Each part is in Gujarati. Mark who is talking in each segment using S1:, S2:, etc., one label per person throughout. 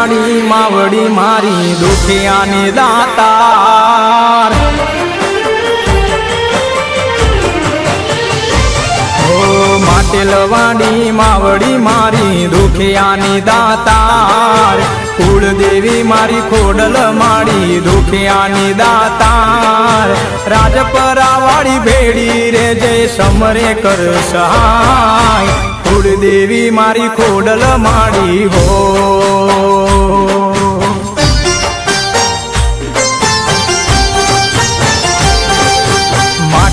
S1: વાળી માવડી મારી દુખિયાની દાતાર માટેલવાડી માવડી મારી દુખિયાની દાતાર કુળદેવી મારી ખોડલ માડી દુખિયાની દાતાર રાજપરાવાળી ભેડી રે જય સમરે કર સહાય કુળદેવી મારી ખોડલ માડી હો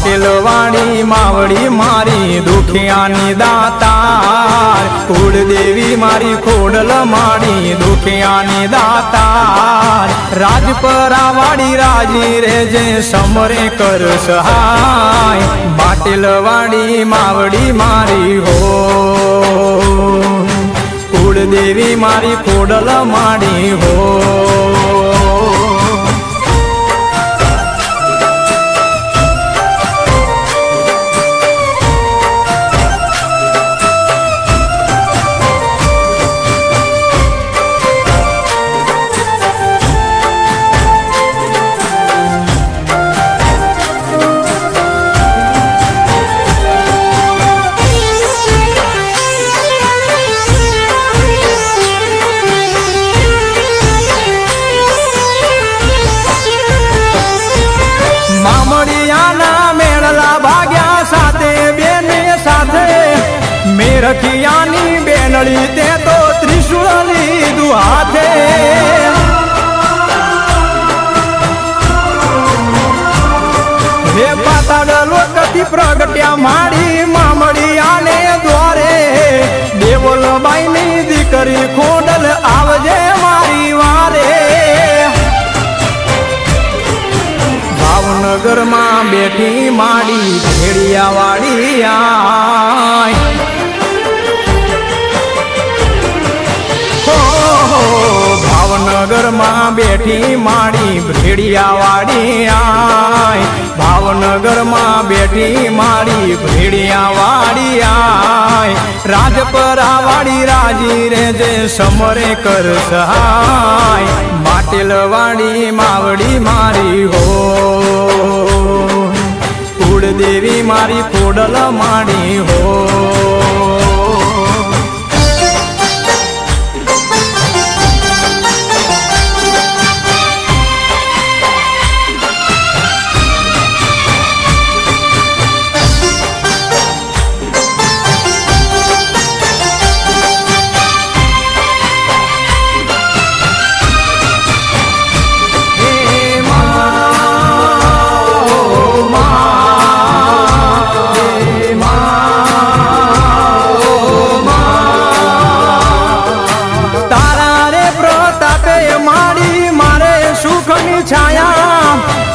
S1: માટેલવાડી માવડી મારી દુખિયાની દાતાર કુળદેવી મારી ખોડલ માડી દુખિયાની દાતાર રાજપરાવાળી રાજી રે જે સમરે કર સહાય માટેલવાડી માવડી મારી હો કુળદેવી મારી ખોડલ માડી હો રખિયાની બેનળી તે તો ત્રિશુળ લીધું હાથે હે પાતાળ લોકથી પ્રગટ્યા માડી મામડી આને દ્વારે દેવલબાઈની દીકરી ખોડલ આવજે મારી વારે ભાવનગરમાં બેઠી માડી ભેડિયા વાળી આય ભાવનગરમાં બેઠી માડી ભેડિયા વાળી આય ભાવનગરમાં બેઠી માડી ભેડિયા વાળી આય રાજપરાવાળી રાજી રે જે સમરે કર સહાય માટેલવાડી માવડી મારી હો કુળદેવી મારી ખોડલ માડી હો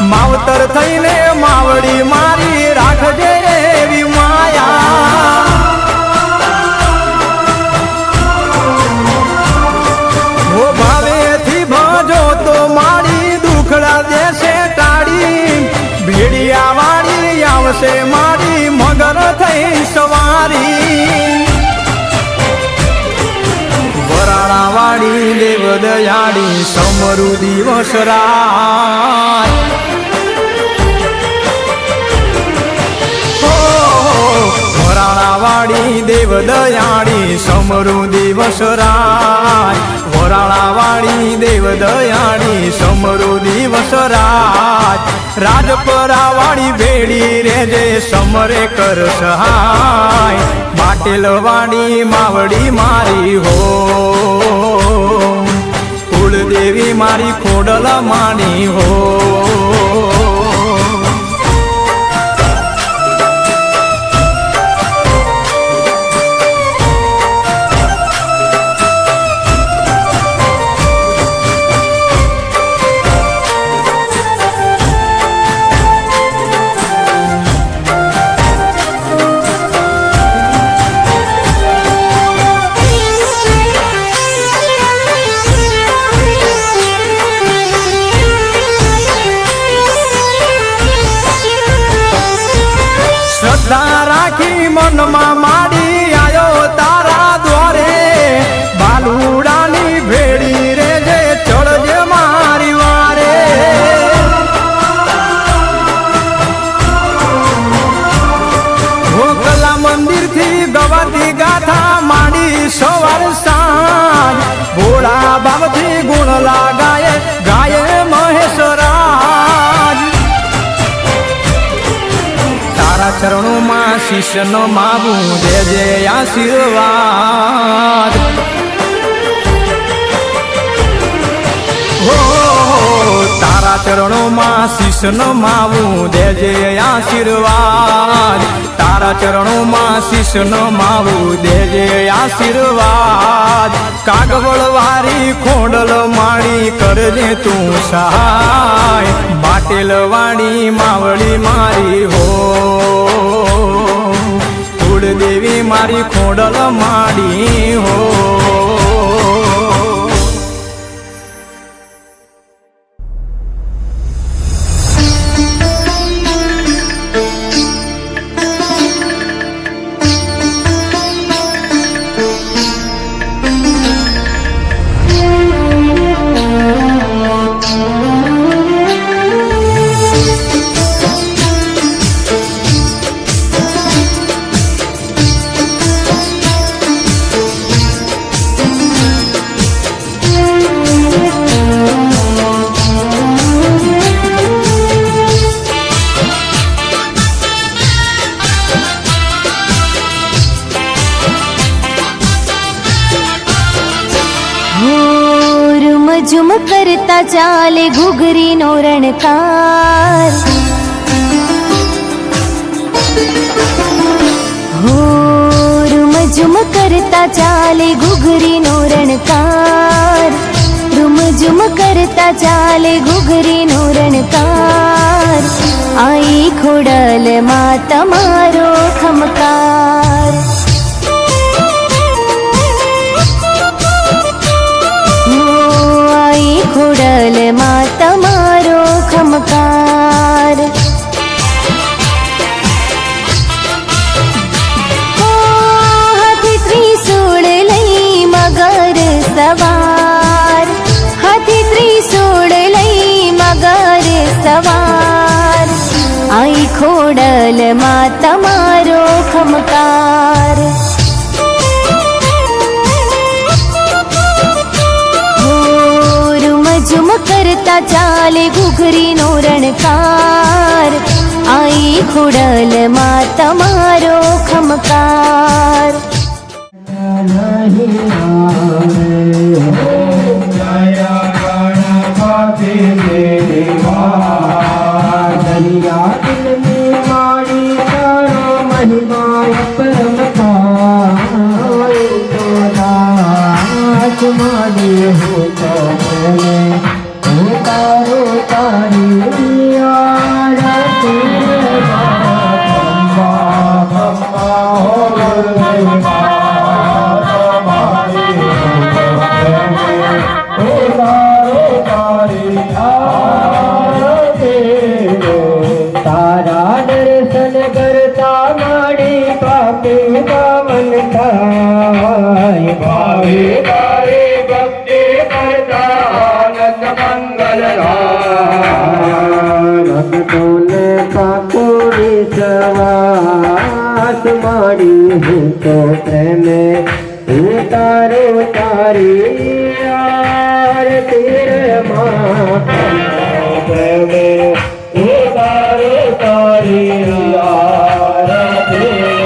S1: માવતર થઈને માવડી મારી રાખજે એવી માયા હો ભાવેથી ભજો તો મારી દુખડા દેશે ટાળી ભેડિયા વાળી આવશે મારી મગર થઈ સવારી વરાણા વાળી દેવ દયાળી સમરુ દિવસ રાત વરાણાવાળી દેવ દયાળી સમરુ દિવસ રાત વરાણાવાળી દેવ દયાળી સમરુ દિવસ રાત રાજપરાવાળી ભેડી રે જે સમરે કર સહાય માટેલવાડી માવડી મારી હો કુળદેવી મારી ખોડલ માડી હો મનમાં માડી આયો તારા દ્વારે બાલુડાની ભેડી રે શિષ્યનો માવું દેજે આશીર્વાદ હો તારા ચરણોમાં શિષ્યનો માવું દેજે આશીર્વાદ તારા ચરણોમાં શિષ્યનો માવું દેજે આશીર્વાદ કાગવળ વારી ખોડલ માળી કરજે તું સહાય બાટેલ વાળી માવળી મારી હો કુળદેવી મારી ખોડલ માડી હો
S2: झुम करता चाले घुघरी नो रणकार हो रुम झुम करता चाले घुघरी नो रणकार रुम झुम करता चाले घुघरी नो रणकार आई खोडल माता मारो खमकार खोडल माता मारो खमकार हाथी त्रिशूळ लई मगर सवार हाथी त्रिशूळ लई मगर सवार आई खोडल माता मारो खमकार झुम करता चाले घुघरी नो रणकार आई खोडल माता मारो खमकार
S3: तो प्रेम उतारो तारी यार तेरे माँ प्रेम उतारो तारी यार तेरे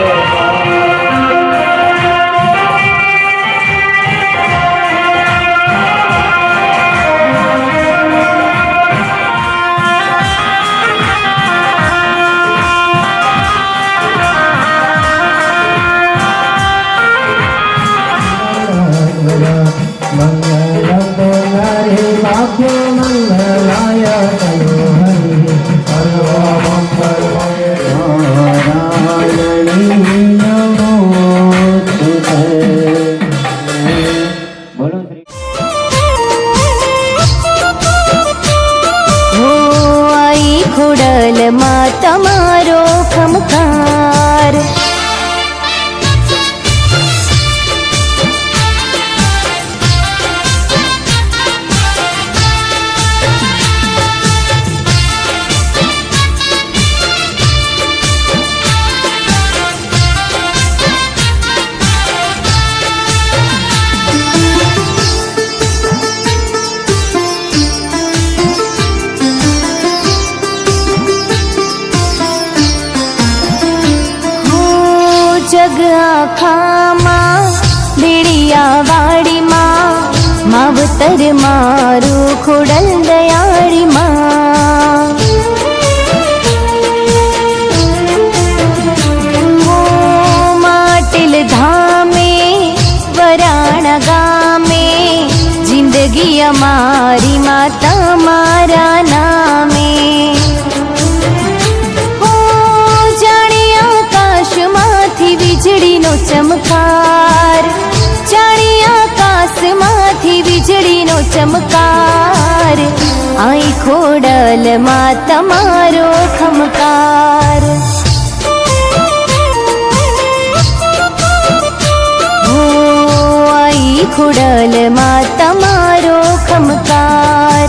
S3: मंगल मंगलाय
S2: જગ આખામાં ભેડિયાવાડીમાં માવતર મારું ખોડલ દયાળીમાં માટેલ ધામે વરાણા ગામે જિંદગી અમારી માતા મારા નામે આકાશમાંથી વીજળીનો ચમકાર જાણે આકાશમાંથી વીજળીનો ચમકાર આઈ ખોડલમાં તમારો ખમકાર આઈ ખોડલમાં તમારો ખમકાર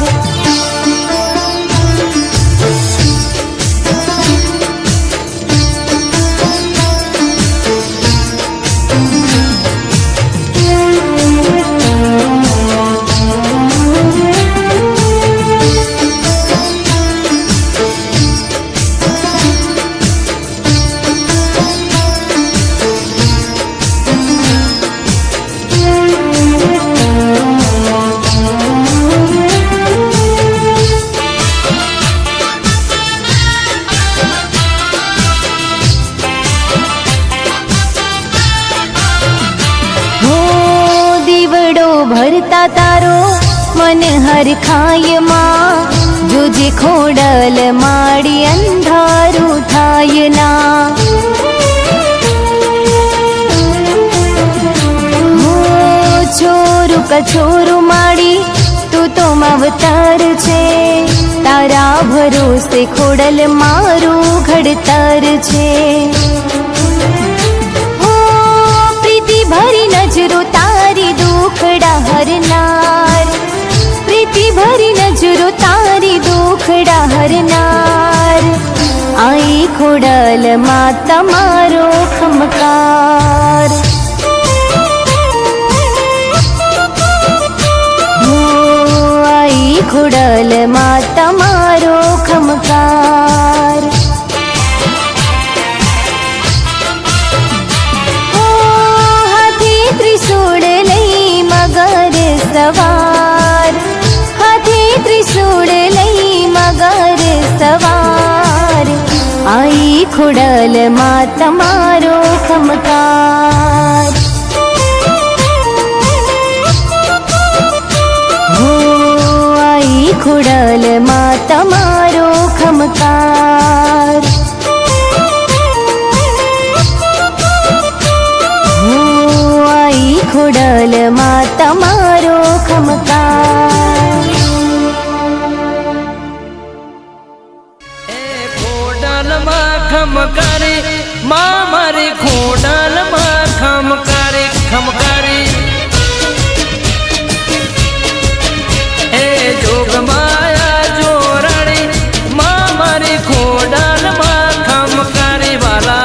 S2: ભરતા તારો મન હર ખાયમાં જોજે ખોડલ માડી અંધારું થાય ના છોરું કછોરું માડી તું તો માવતર છે તારા ભરોસે ખોડલ મારું ઘડતર છે પ્રીતિ ભરી નજરો તારી દુખડા હરનાર પ્રીતિ ભરી નજરો તારી દુખડા હરનાર આઈ ખોડલમાં તમારો ખમકાર આઈ ખોડલમાં તમારો ખમકાર ત્રિશૂળ લઈ મગર સવાર હાથે ત્રિશૂળ લઈ મગર સવાર આઈ ખોડલમાં તમારો ખમકાર આઈ ખોડલમાં તમારો ખમકાર ખોડલમાં તમારો ખમકાર
S4: ખોડલમાં ખમકારી માં મારી ખોડલમાં ખમકારી ખમકારી એ જોગમાયા જોરાણી માં મારી ખોડલમાં ખમકારી વાલા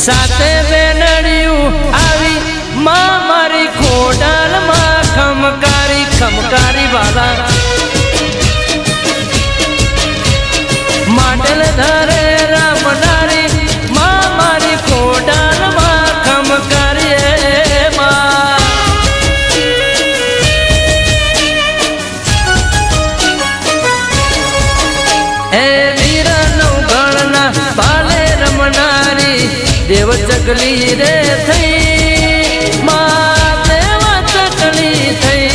S4: સાથે બેનડિયું આવી માં મારી ખોડલમાં ખમકારી ખમકારી વાલા માટલ ધરે રામનારી માં મારી ખોડલમાં ખમકારી માં એ વીરનો ગણના બાલે રમનારી દેવ ચકલી રે થઈ માં દેવ ચકલી થઈ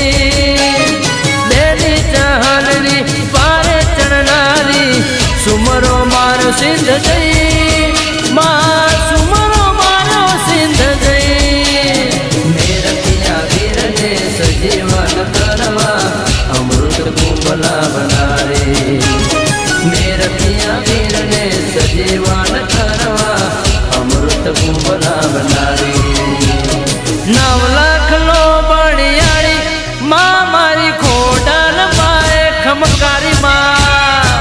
S4: બેની ચહલની પારે ચણનારી સુમરો મારો સિંધ જઈ માં સુમરો મારો સિંધ જઈ મેરપિયા વીરને સજીવન કરવા અમૃત કુંભલા બનારે મેરપિયા વીરને સજીવન કરવા અમૃત કુંભલા બનારી 9 લાખ નો બણિયાળી માં મારી ખોડલ માં ખમકારી માં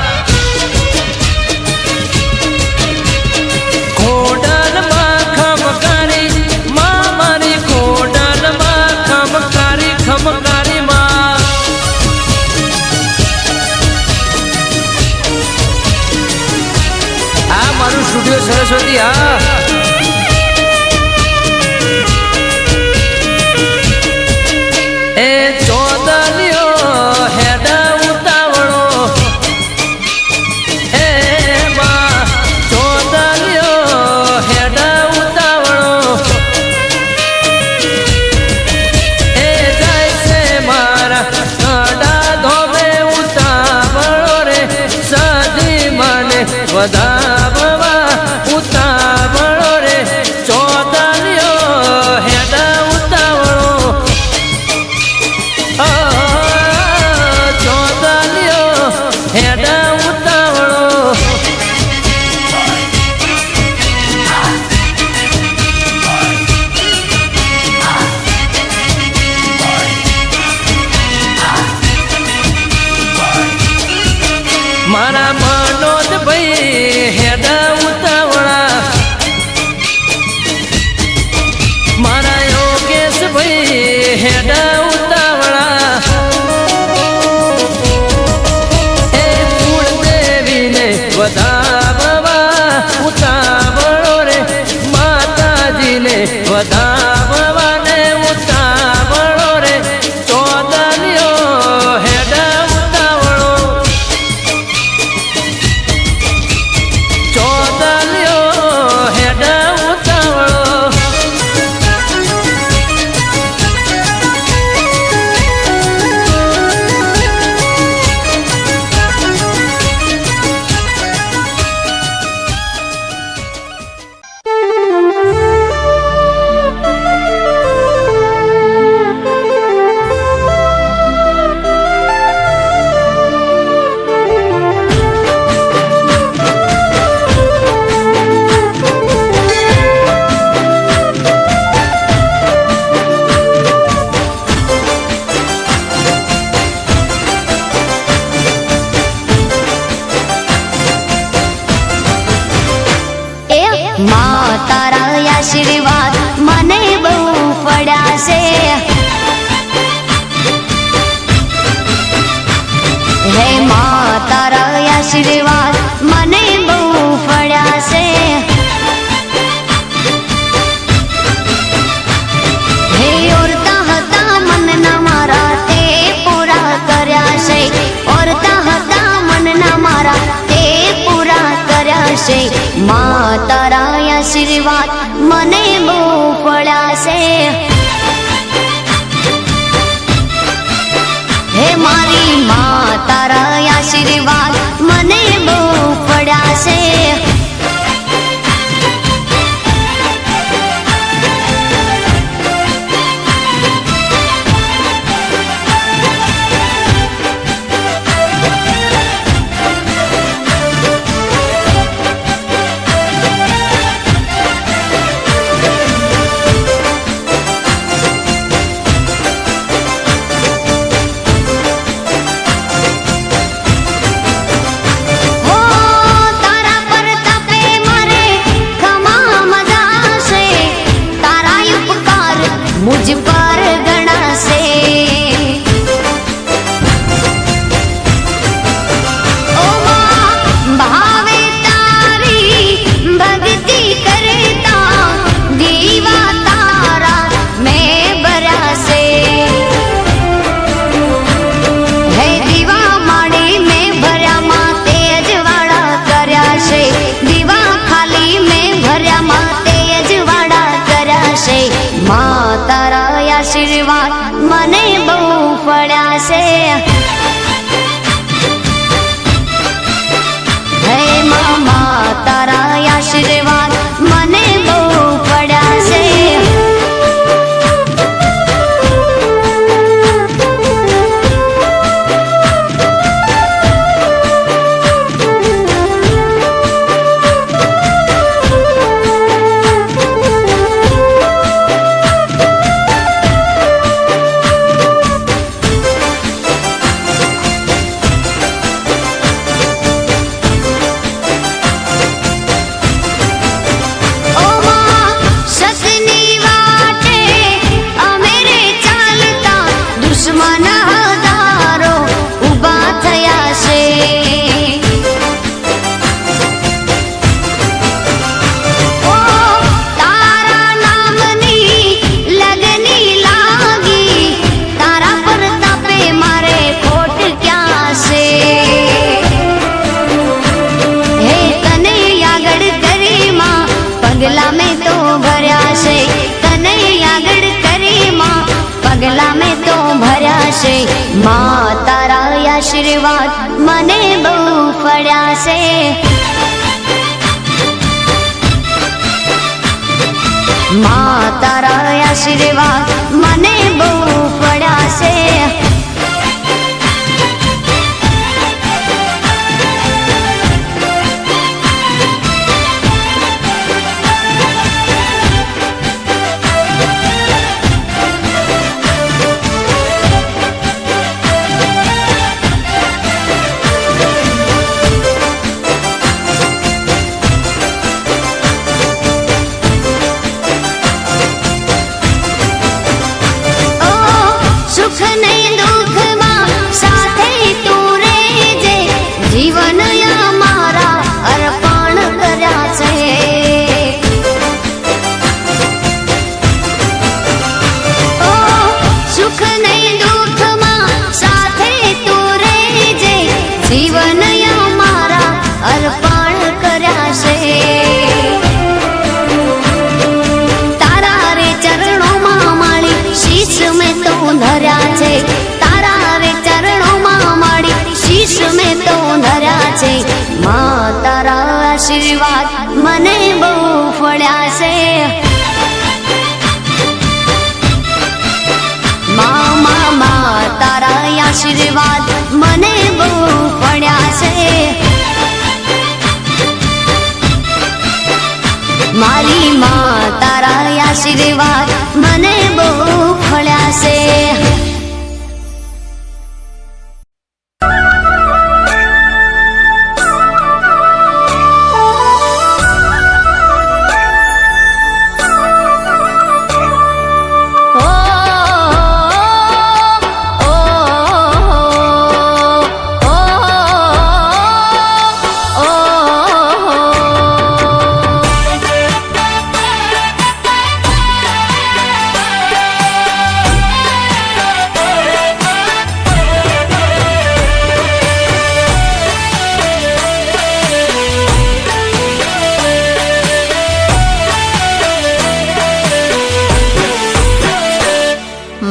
S4: સ્ટુડિયો સરસ્વતી હા એ ચોદલિયો હેડા ઉતાવળો એ માં ચોદલિયો હેડા ઉતાવળો એ જાય છે મારા કડા ધોબે ઉતાવળો રે સજી મને વધાવવા ઉતાવળો રે ચોદલિયો હેડા ઉતાવળો ચોદલિયો હેડા ઉતાવળો મારા મનોજ ભાઈ હેડા ઉતાવળા મારા યોગેશ ભાઈ હેડા ઉતાવળા એ કુળદેવીને વધાવવા ઉતાવળો રે માતાજીને વધાવવા ને ઉતાવળો રે ચોદલિયો હેડા ઉતાવળો ચોદલિયો હેડા ઉતાવળો
S2: માં તારા આશીર્વાદ મને બહુ પડ્યા છે હે માં તારા આશીર્વાદ મને બહુ પડ્યા છે હે ઓરતા હતા મનના મારા તે પૂરા કર્યા છે ઓરતા હતા મનના મારા તે પૂરા કર્યા છે માં તારા આશીર્વાદ મને બહુ પડ્યા છે હે મારી માં તારા આશીર્વાદ મને બહુ પડ્યા છે હો તારા પર માં તારા આશીર્વાદ મને બહુ પડ્યા છે. સુખ નહીં દુઃખમાં સાથે તું રહેજે, જીવન અમારા અર્પણ કર્યા છે. ઓ સુખ નહીં દુઃખમાં સાથે તું રહેજે, જીવન અમારા અર્પણ કર્યા છે. તારા રે ચરણોમાં માળી શીશ મેં તો ધર્યા છે, તારા રે ચરણોમાં માળી શીશ મેં તો ધર્યા છે. માં તારા આશીર્વાદ મને બહુ ફળ્યા છે. માં તારા આશીર્વાદ મને બહુ ફળ્યા છે. મારી માં તારા આશીર્વાદ મને બહુ ફળ્યા છે.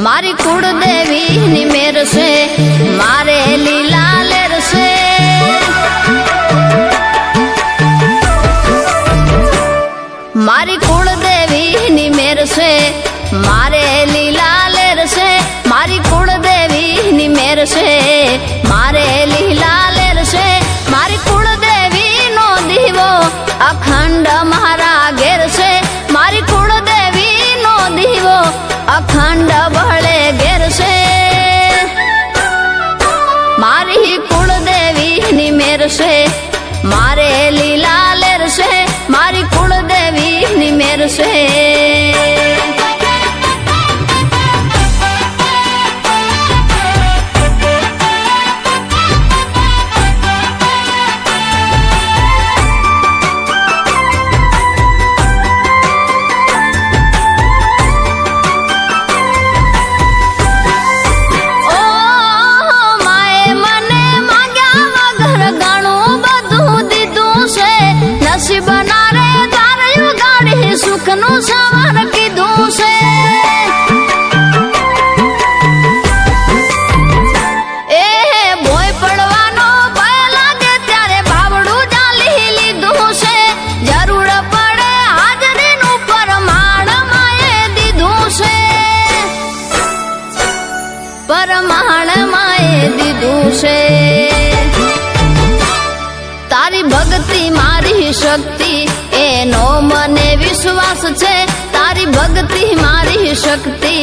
S2: મારી કુળદેવીની મેર છે, મારે લીલા લેર છે. મારી કુળદેવીની મેર છે, મારે લીલા લેર છે. મારી કુળદેવીની મેર છે, મારે લીલા લેર છે. મારી કુળદેવીનો દીવો અખંડ મારા ઘેર છે. મારી કુળદેવીનો દીવો અખંડ બળે ઘેર છે. મારી કુળદેવીની મેર છે, મારે લીલા લેર છે. મારી કુળદેવીની મેર છે. સુખનું સવાર કીધું છે. એ ભોય પડવાનો ભય લાગે ત્યારે બાવડું ચાલી લીધું છે. જરૂર પડે હાજરીનું પરમાણ માએ દીધું છે. પરમાણ માએ દીધું છે. તારી ભક્તિ મારી શક્તિ એનો મને વિશ્વાસ છે. તારી ભક્તિ મારી શક્તિ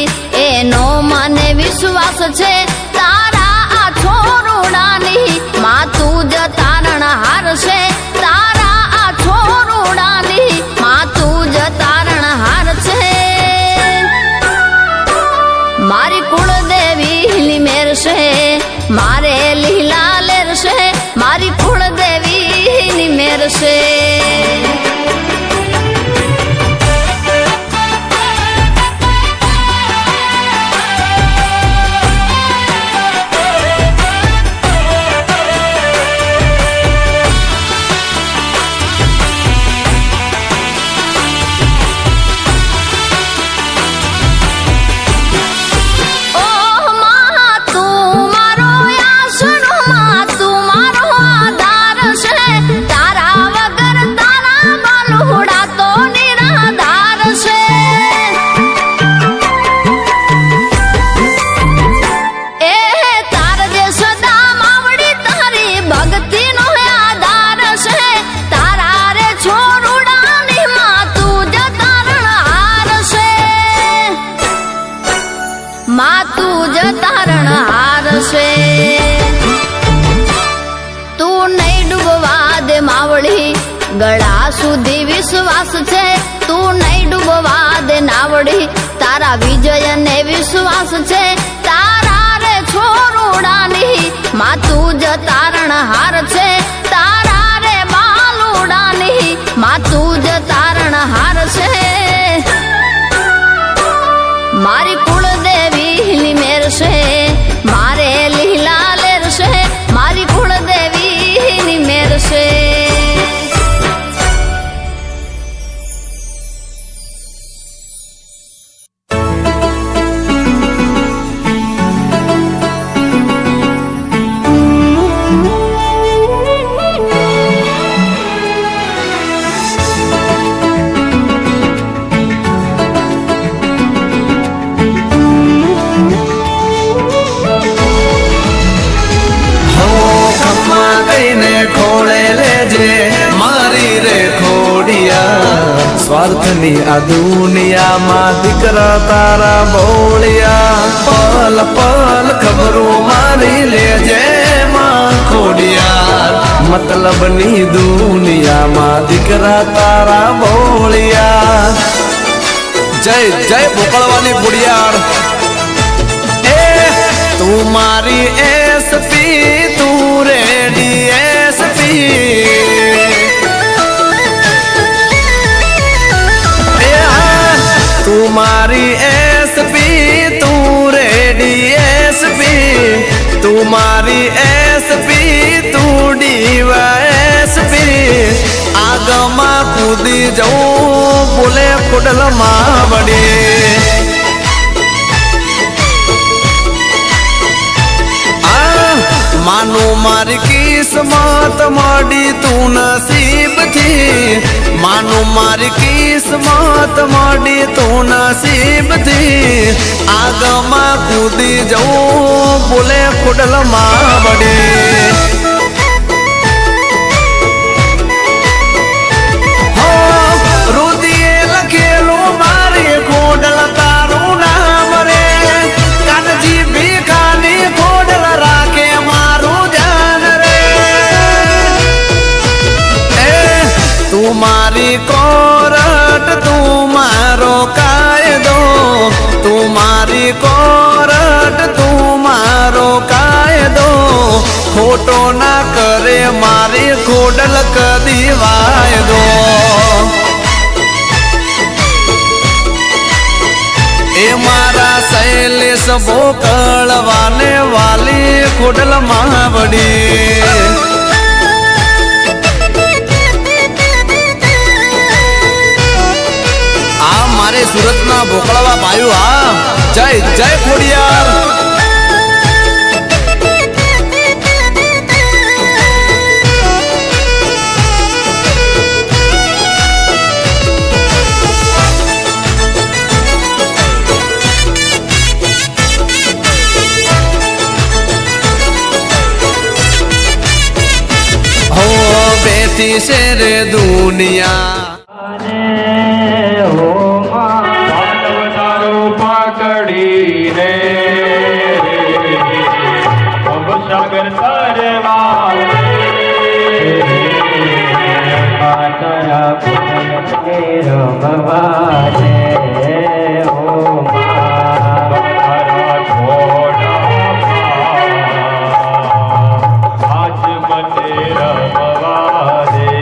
S2: એનો મને વિશ્વાસ છે. તારા આ છોરુડાની માતું જ તારણહાર છે. તારા આ છોરુડાની માતું જ તારણહાર છે. મારી કુળદેવીની મેર છે, મારે લીલા લેર છે. મારી કુળદેવીની મેર છે. તારા વગર ગળા સુધી વિશ્વાસ છે તું નહીં ડૂબવા દે નાવડી તારા વિજય ને વિશ્વાસ છે તારા રે છોરુડાની માં તું જ તારણહાર છે તારા રે બાલુડાની માં તું જ તારણહાર છે મારી કુળદેવી મેર છે મારે લીલા લેર છે મારી કુળદેવી મેર છે
S1: ખોળે લેજે મારી રે ખોડિયા સ્વાર્થની આ દુનિયામાં દીકરા તારા બોળિયા પલ પલ ખબરો મારી લેજે માં ખોડિયા મતલબની દુનિયામાં દીકરા તારા બોળિયા જય જય ભોકળવાની બુડિયાળ એ તું મારી એસપી તું રેડી તું મારી એસપી તું રેડી એસપી તું મારી એસપી તું ડીવાયએસપી આગમાં કૂદી જવું બોલે ખોડલમાં વડી માનું મારી કિસ્મત મળી તું નસીબથી માનું મારી કિસ્મત મળી તું નસીબથી આગમાં કૂદી જવું બોલે ખોડલમાં વડી રુદિએ લખેલું મારી ખોડલ તારું નામ રે કાનજી ભીખાની ખોડલ રાખે તું મારી કોરટ તું મારો કાયદો તું મારી કોરટ તું મારો કાયદો ખોટો ના કરે મારી ખોડલ કદી વાયદો એ મારા શૈલેષ ભોકળવાને વાલી ખોડલ માવડી મારે સુરતના ભોકળવા ભાઈઓ હા જય જય ખોડિયાર હો બેટી છે રે દુનિયા
S3: સાગર તરવા રમવાને આજ મને રમવા દે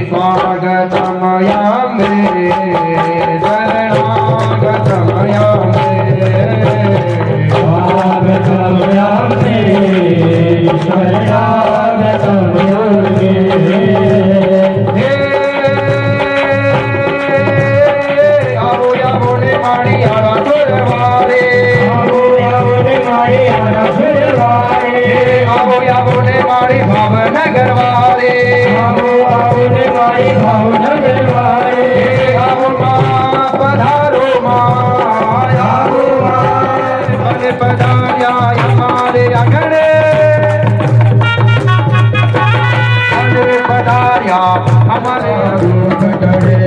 S5: स्वागतमयामे शरणागतमयामे स्वागतमयामे शरणागतमयामे आवो आवो ने माड़ी आरा सुरवारे आवो आवो ने माड़ी आरा सुरवारे आवो आवो ने माड़ी भावनगर वारे आवो आवो ने माड़ी भावनगर वारे आवो मां पधारो मां आवो मां बने पधारिया हमारे आंगणे बने पधारिया हमारे आंगणे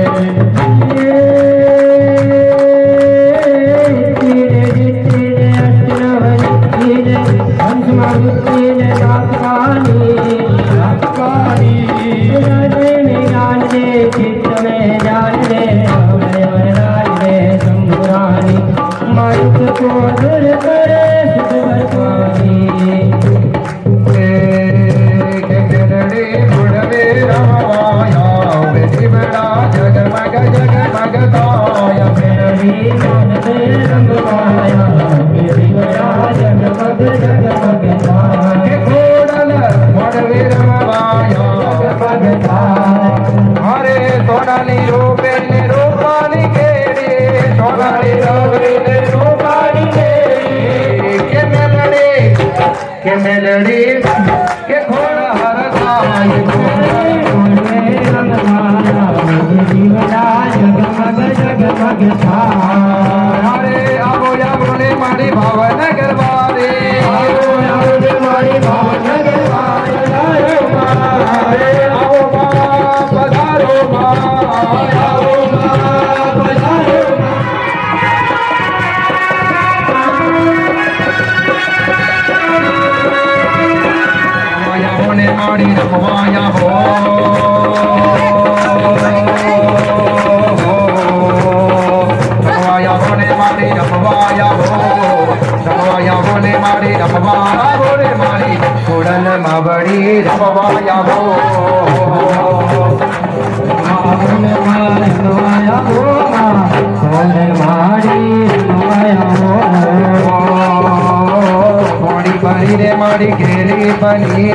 S5: जगमग जगमग ताया मेरी जगमग जगमग ताया घोड़ल मोड़वे रमाया जगमग ताया हरे सोनाली रूपे रूपाली केड़ी सोनाली रूपे रूपाली केड़ी के मेलड़ी के घोड़ा हर ताई जगमग जगमग हरे आवो आवो ने मारी भावनगर वारे आवो आवो ने मारी भावनगर वारे हरे आवो मां पधारो मां आवो मां पधारो माया होने मारी रखवाया हो रखवाया बोले मारी कुड़न मावड़ी रखवाया हो रखवाया हो कुड़न मारी रखवाया हो बनी रे मारी घेरी बनी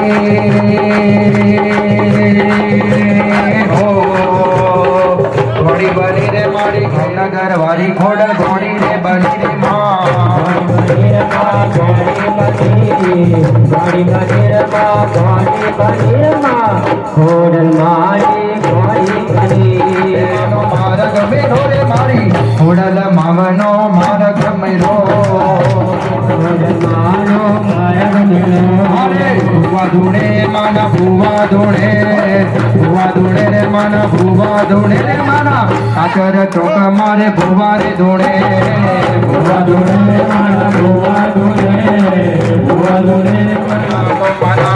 S5: हो घोड़ी बनी रे मारी नगर वाली घोड़ घोड़ी रे बनी रे माँ घोड़ी बनी घोड़न मारी घोड़ी मारग में रे मारी घोड़ल मावनो मारग में रो मानो मारग में भुआ धूणे माना भुआ धूणे रे माना भुआ धूणे रे माना काकर चौक मारे भुआ रे धूणे भुआ धूणे माना भुआ धूणे माना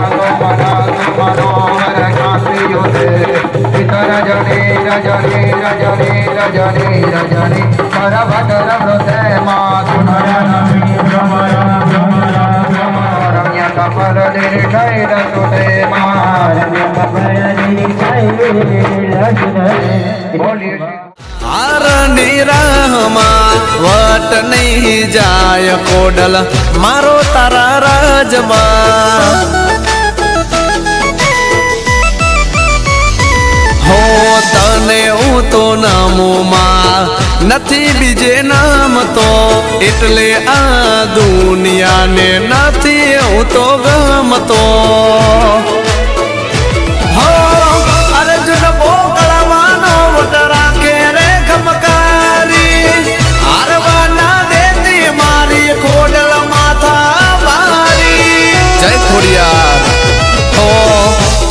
S5: रजनी रजनी रजनी रजनी रजनी कर भद्र व्रत माँ रम्य कपल निर्जय रसुदे माँ रम्य कपल निर्जय बोलिए
S4: આરની રાહમાં વટ નહીં જાય કોડલ મારો તારા રાજમાં હો તને હું તો નામોમાં નથી બીજે નામ તો એટલે આ દુનિયાને નથી હું તો ગમતો હો અર્જુન બોકળવાનો વટ રાખે રે ખમકારી હારવાના દેતી મારી ખોડલ માથા મારી જય ખોડિયાર હો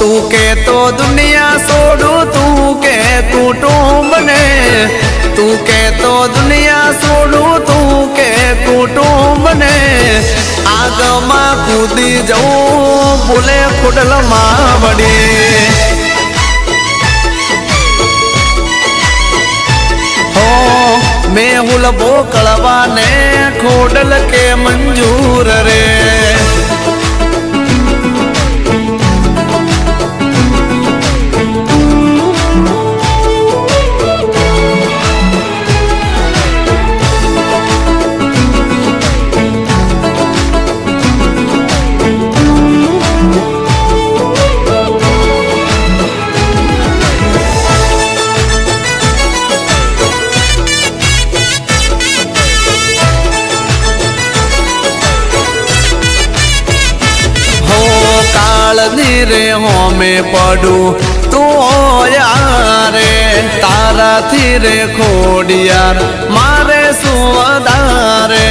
S4: तू के तो दुनिया छोड़ू तू के कुटुंब ने तू के तो दुनिया छोड़ू तू के कुटुंब ने आग मां कूदी जाऊं बोले खुडल मावड़ी हो मेहुल बोकड़वा ने खोडल के मंजूर रे રે હોમે પડું તું યારે તારાથી રે ખોડિયાર મારે શું વધારે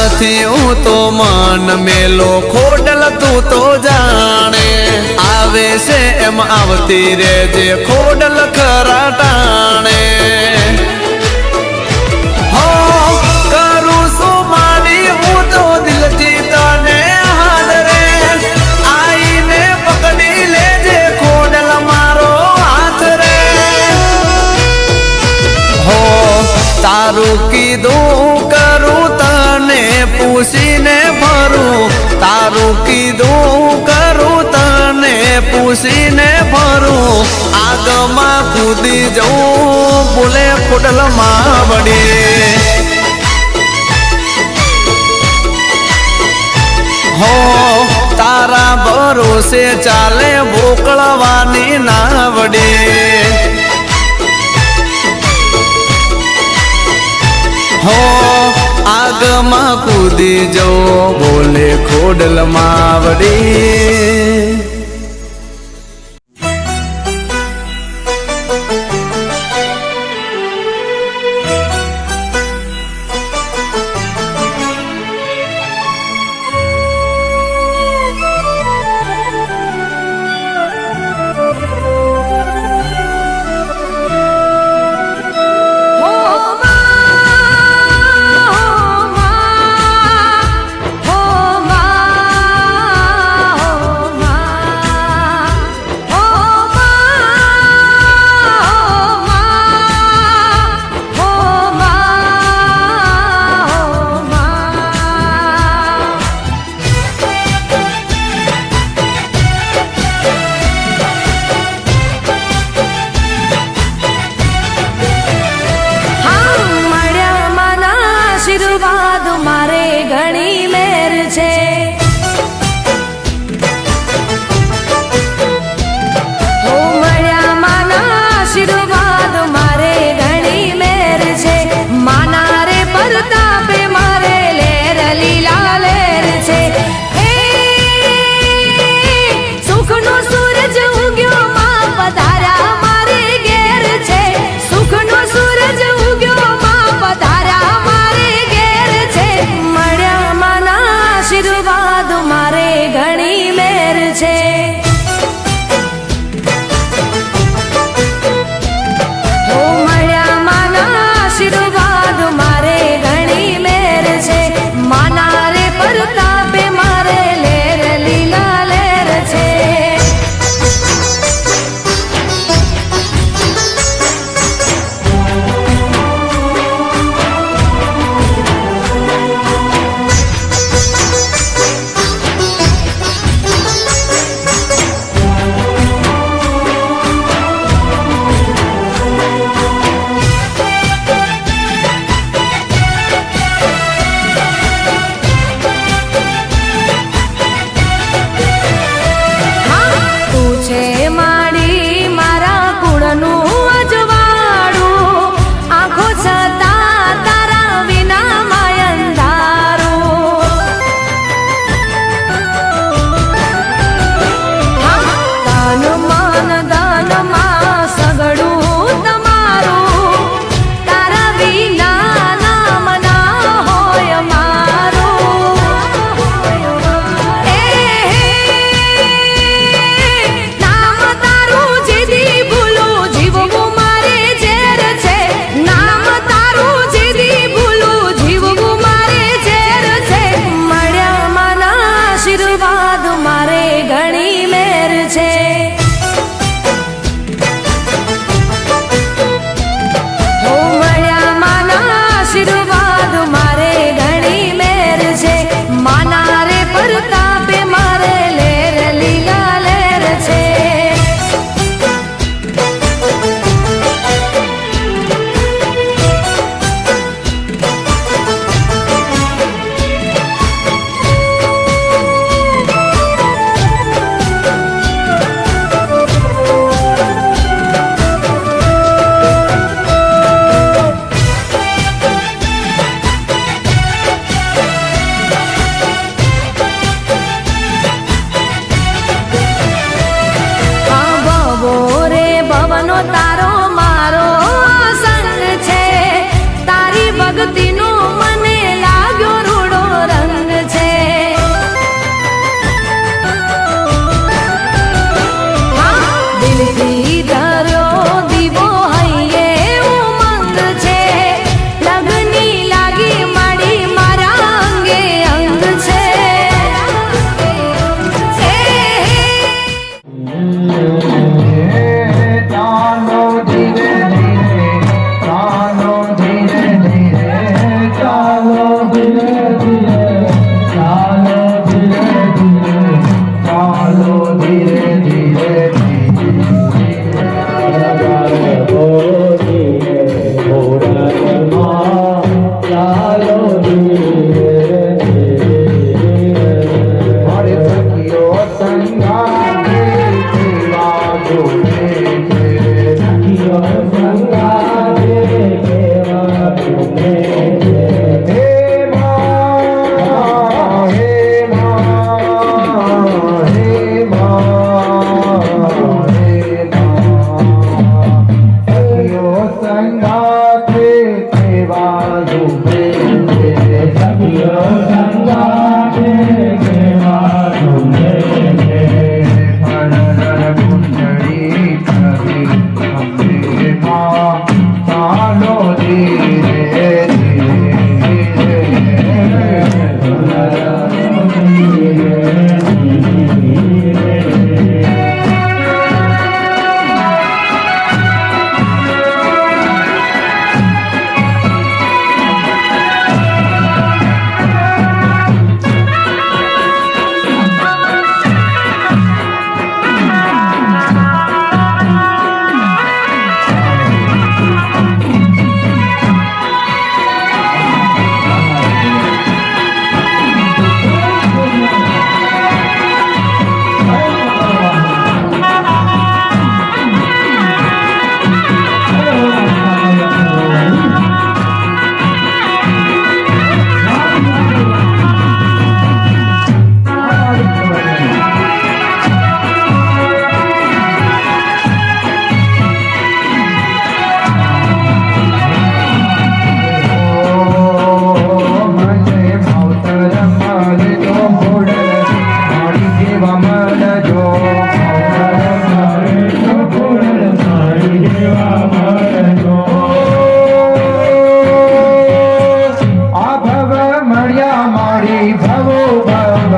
S4: નથી હું તો મન મેલો ખોડલ તું તો જાણે આવે છે એમ આવતી રે જે ખોડલ ખરા ટાણે હો કરું શું મારી હું તો દિલથી તને હાદરે આઈને પકડી લેજે ખોડલ મારો હાથ રે હો તારું કીધું કરું તને પૂછીને ફરું તારું કીધું કરું તને પૂછીને ફરું આગમાં કૂદી જવું બોલે ખોડલમાં વળી હો તારા ભરોસે ચાલે બોકળવાની ના વડી હો આગમાં કૂદી જો બોલે ખોડલ માવડી
S6: આશીર્વાદ મારે ઘણી મેર છે હો મળ્યા માના આશીર્વાદ મારે ઘણી મેર છે માના રે પરતાપે મારે લેર લીલા લેર છે હે સુખનો સૂરજ ઉગ્યો માં પધાર્યા મારે ઘેર છે સુખનો સૂરજ ઉગ્યો માં પધાર્યા આશીર્વાદ મારે ઘણી મેર છે હો મળ્યા માના આશીર્વાદ મારે ઘણી મેર છે માના રે પરતાપે મારે લેર લીલા લેર છે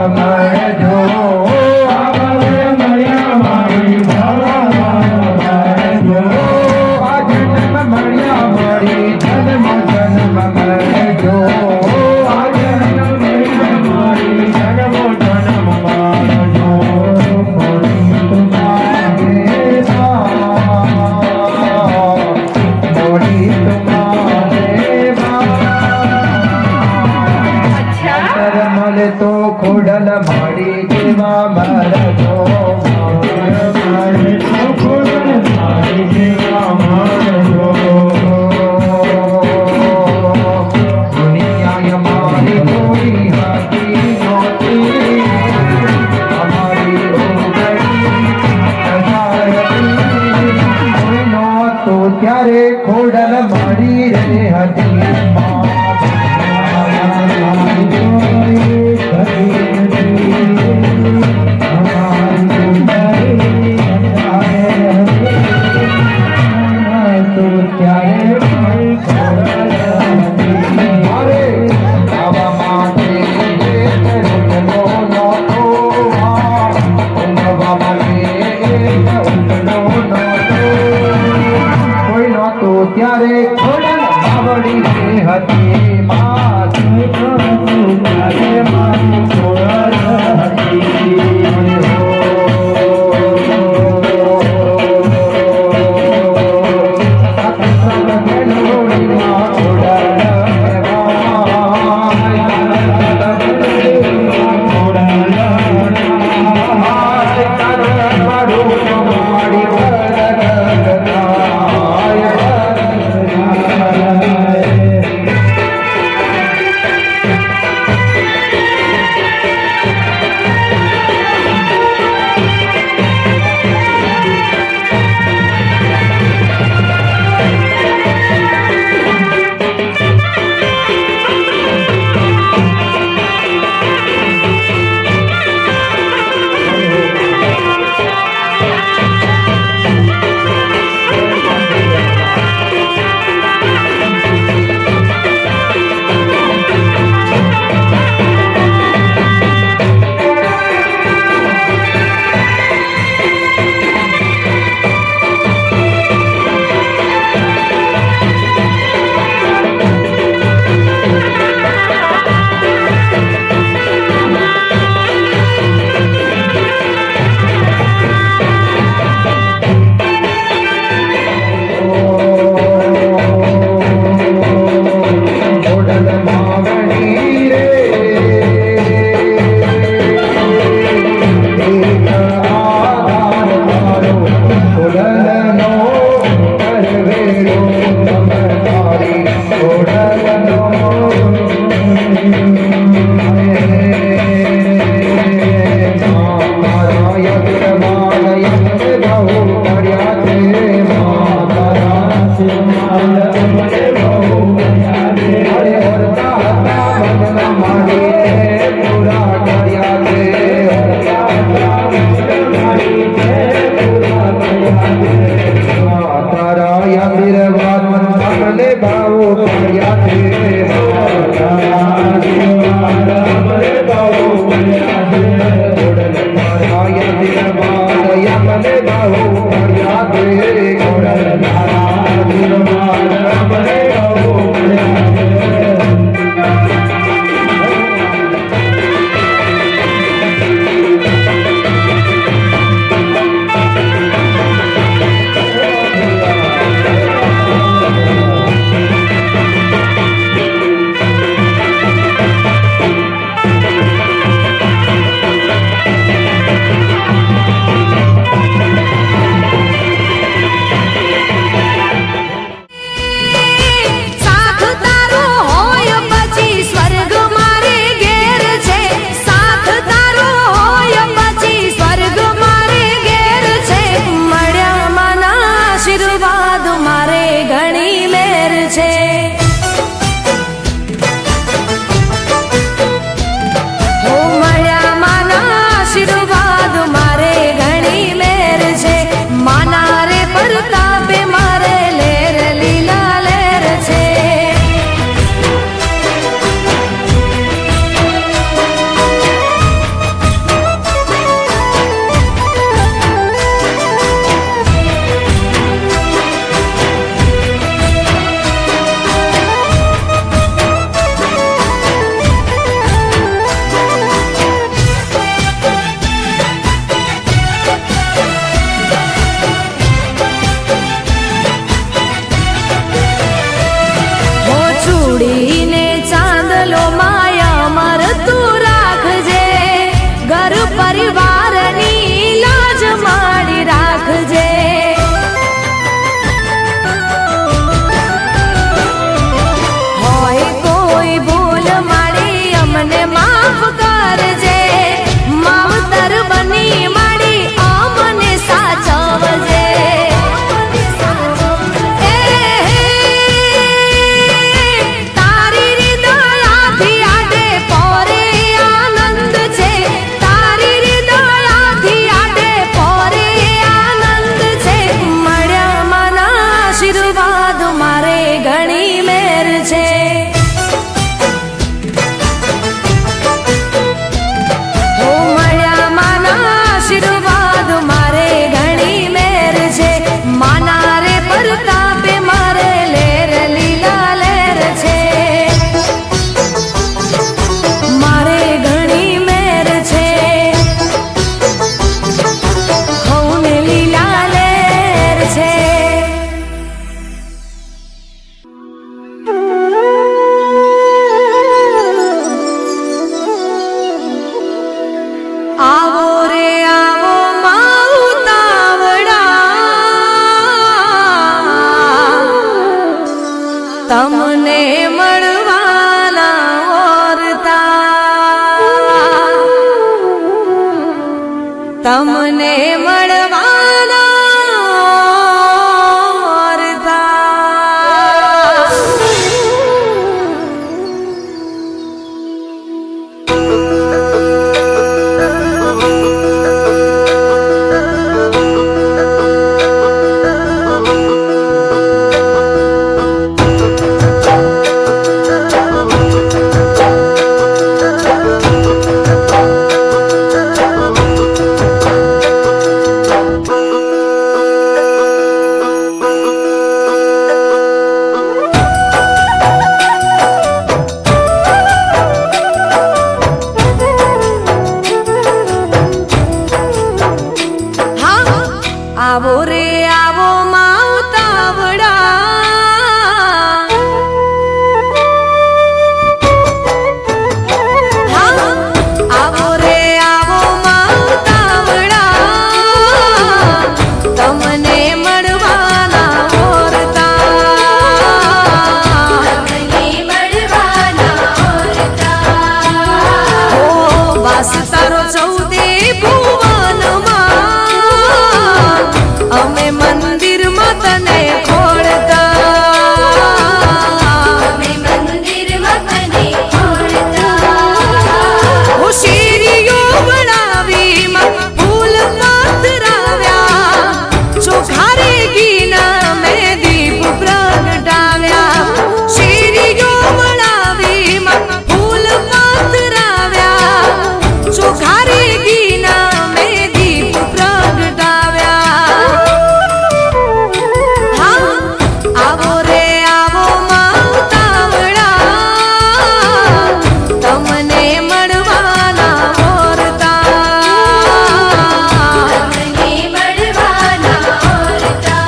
S5: મળજો આવરે મળ્યા મારી મળજો આ જન્મ મળ્યા મારી જન્મ જન્મ મળજો આ જન્મ મળ્યા મારી જન્મ જન્મ મળજો મોડી તમારે મોડી તમારે મળે તો ખોડલ માડી જેવા મરજો મળે તો ખોડલ માડી જેવા મરજો દુનિયા મારી કોઈ હતી નહોતી અમારી કોઈ નહોતો ત્યારે ખોડલ માડી રે હતી ત્યારે ખોડલ બાવડી હતી માં ત્યારે મારી ખોડલ
S6: તમને મળવાના ઓરતા તમને મળવાના ઓરતા આવો રે આવો માવતાવડા આવો રે આવો માવતાવડા તમને મળવાના ઓરતા તમને મળવાના ઓરતા ઓ વાસ તારો ચૌદે ભુવનમાં અમે મંદિરમાં તને ખોળતા અમે મંદિરમાં તને ખોળતા ઓ શેરીઓ બનાવીમાં ફૂલ પાથરાવ્યા ચોખારે ઘીના મેં દીપ પ્રગટાવ્યા શેરીઓ બનાવીમાં ફૂલ પાથરાવ્યા ચોખારે ઘીના મેં દીપ પ્રગટાવ્યા આવો રે આવો માવતાવડા તમને મળવાના ઓરતા તમને મળવાના ઓરતા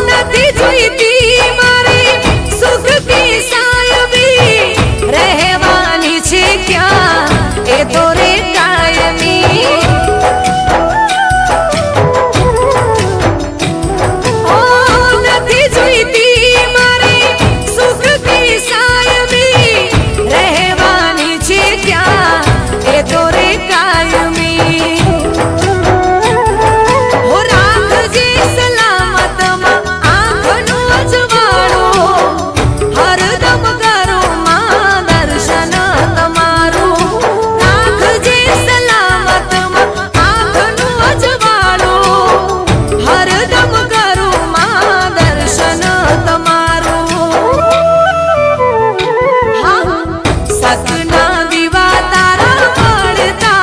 S6: નથી જોઈતી મારી સુખથી સાયબી રહેવાની છે ક્યાં એ તો રે કાયમી ઓ નથી જોઈતી મારી સુખથી સાયબી રહેવાની છે ક્યાં એ તો રે કાયમી હો રાખજે સલામતમાં આંખનો અજવાળો હરદમ કરું માં દર્શન તમારું રાખજે સલામતમાં આંખનો અજવાળો હરદમ કરું માં દર્શન તમારું સતના દીવા તારા મળતા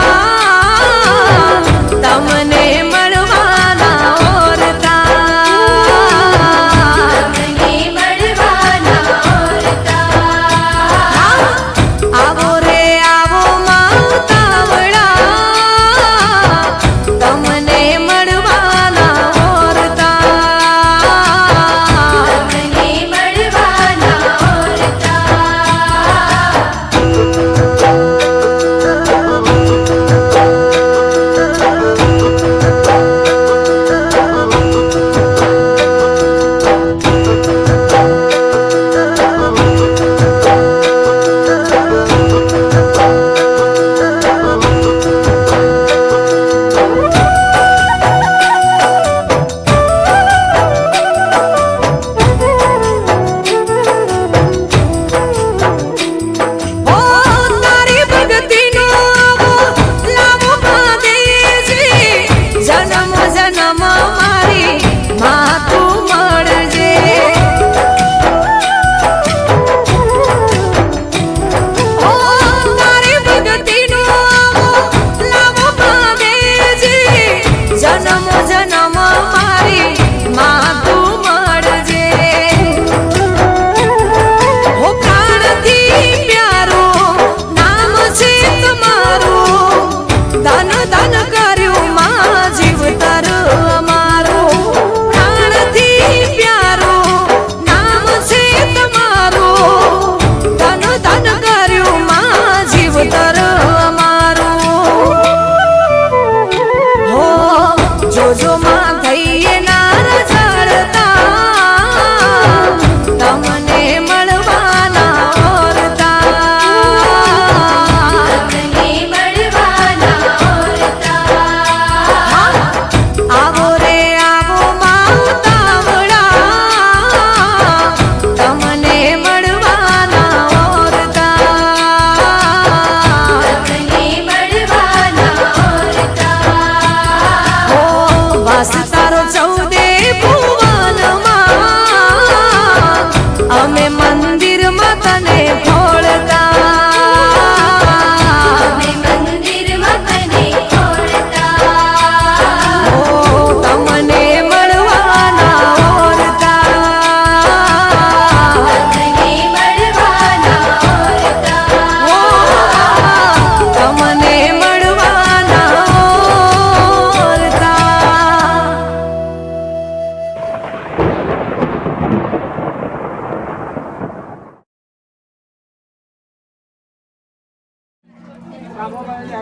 S5: શક્તિ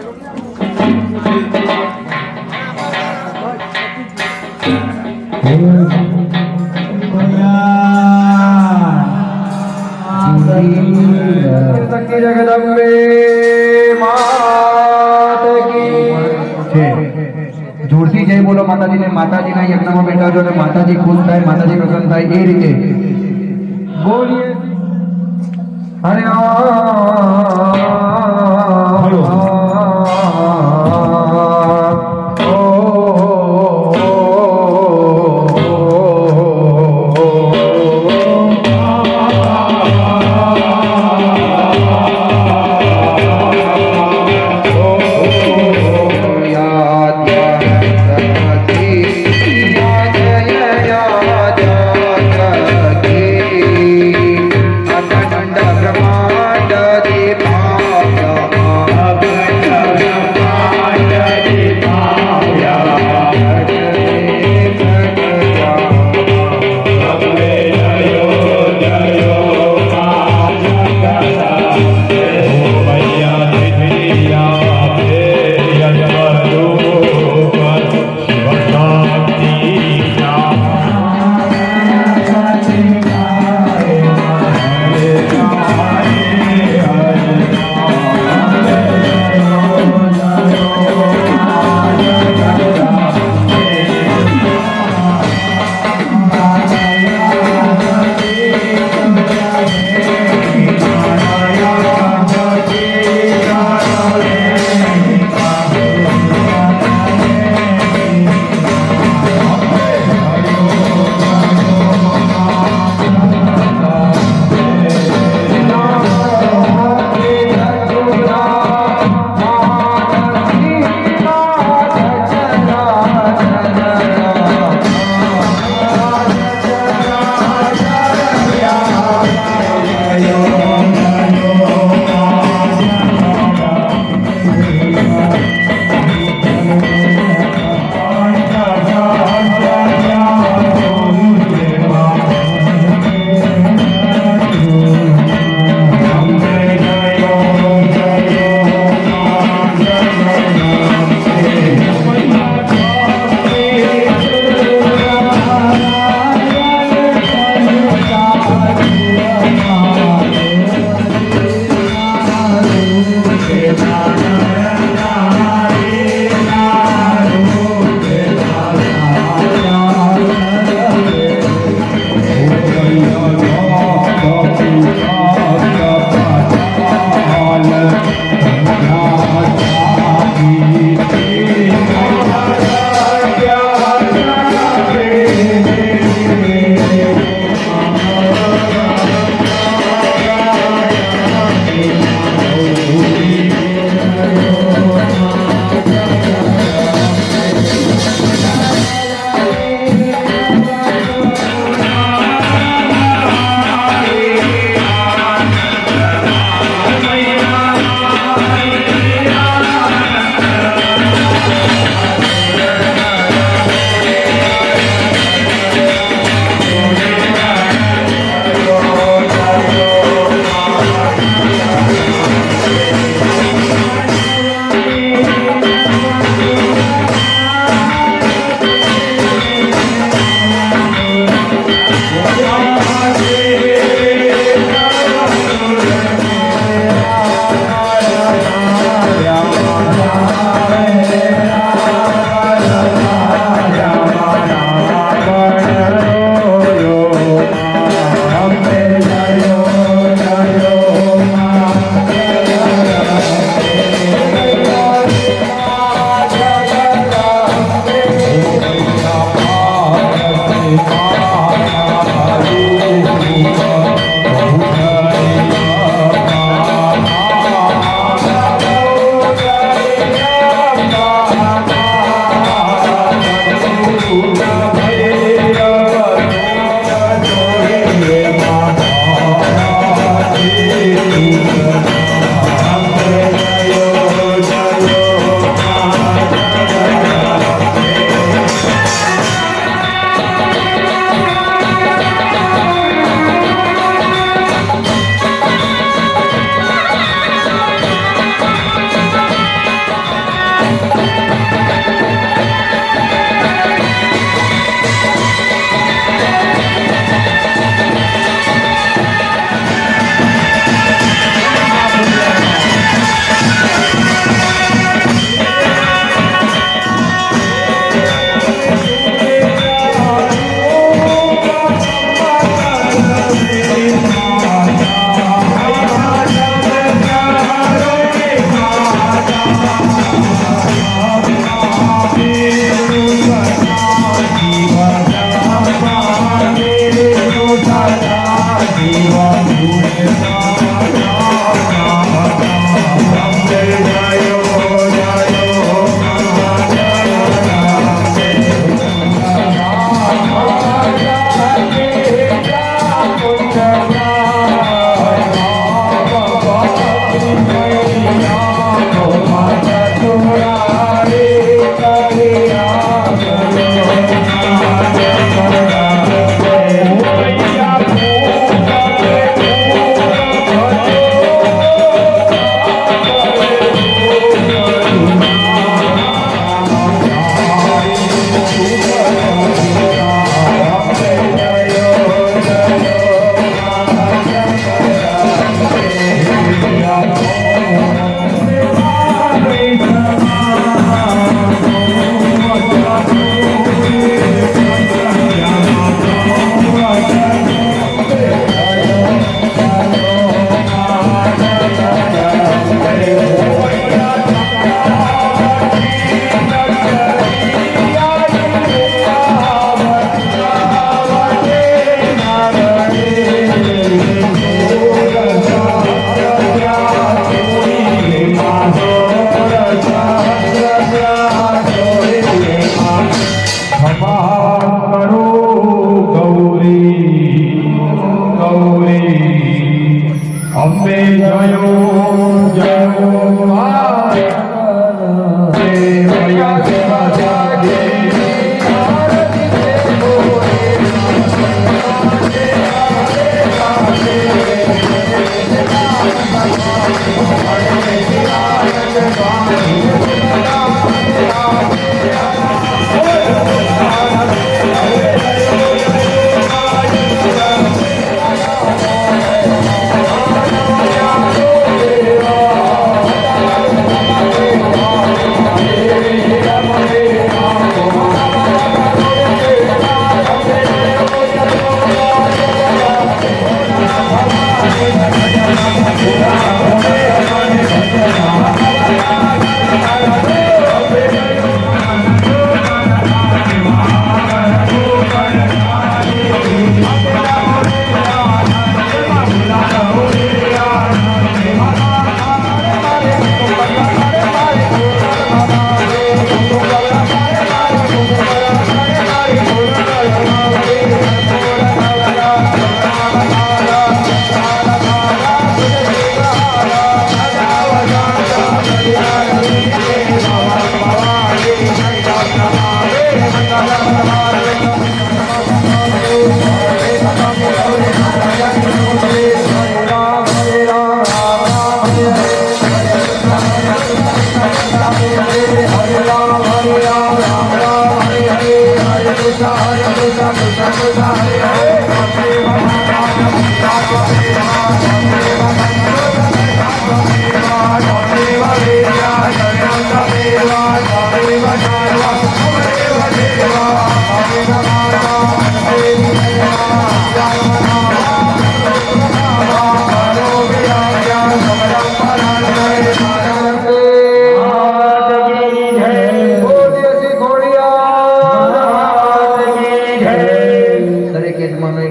S5: જગદંબે માત કી જોરથી જય બોલો માતાજીને. માતાજીના યજ્ઞમાં બેઠા છો અને માતાજી ખુશ થાય, માતાજી પ્રસન્ન થાય એ રીતે બોલીએ. હરે બ્રહ્મા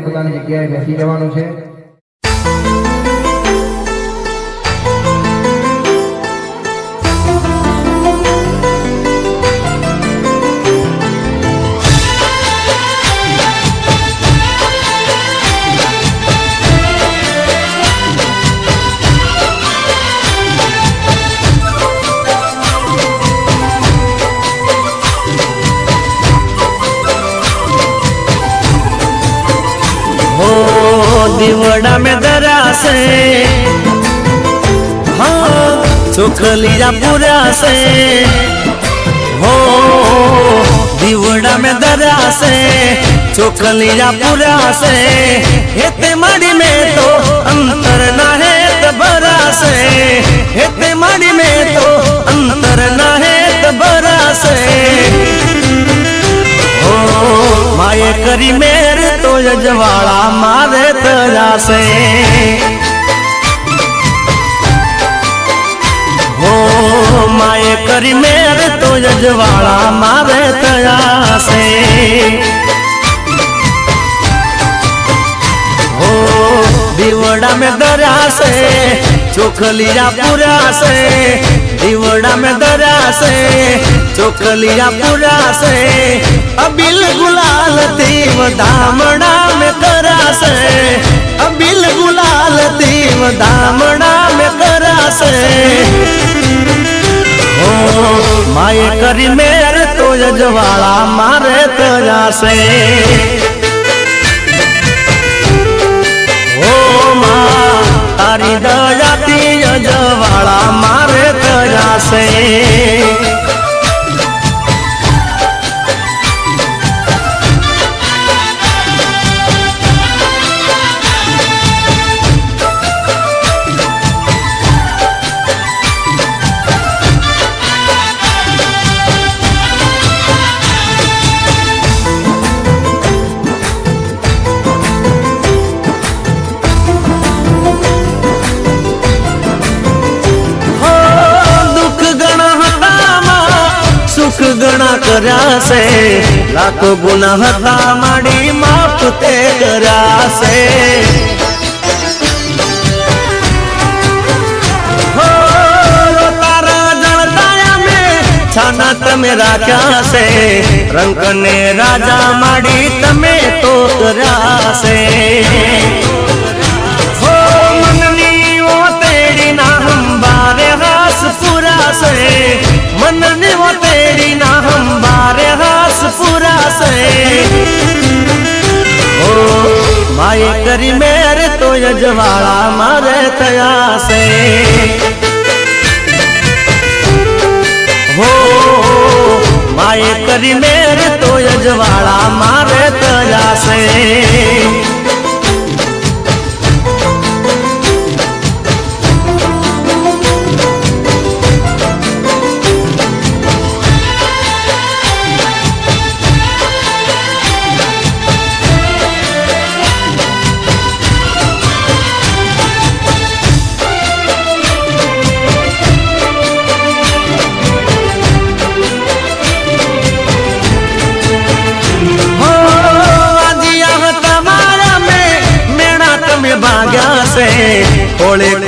S5: પોતાની જગ્યાએ બેસી જવાનું છે.
S4: दीवड़ा में दरा से हाँ चोखलिया पूरा से हो दीवड़ा में दरा से चोखलिया पूरा से हेते माड़ी में तो अंतर ना है तबरा से हेते माड़ी में तो अंतर ना है तबरा से माये करी मेर तो यजवाड़ा मारे तरा से हो माये करी मेर तो यजवाड़ा मारे तरा से हो दीवड़ा में दरा से चोखलिया पूरा से दीवड़ा में दरा से चोखलिया पूरा से अबिल गुलाल तीव दामड़ा में करा से अबिल गुलाल तीव दामड़ा में करा से हो माये करी मेर तो यजवाड़ा मारे तरा से हो माँ तारी दयाती यजवाड़ा मारे तरा से गणा करा से लाखों गुना हता माड़ी माफ ते करा से हो तारा जनताया में छाना तमे राख्या से रंग ने राजा माड़ी तमे तो करा से हो मननी वो तेरी ना हम बारे हास पूरा से मननी वो तेरी ना हम बारे हास पूरा से ओ माये करी मेरे तो यजवाड़ा मारे तया से કરી મેર તો અજવાળા મારે તજાશે હોળે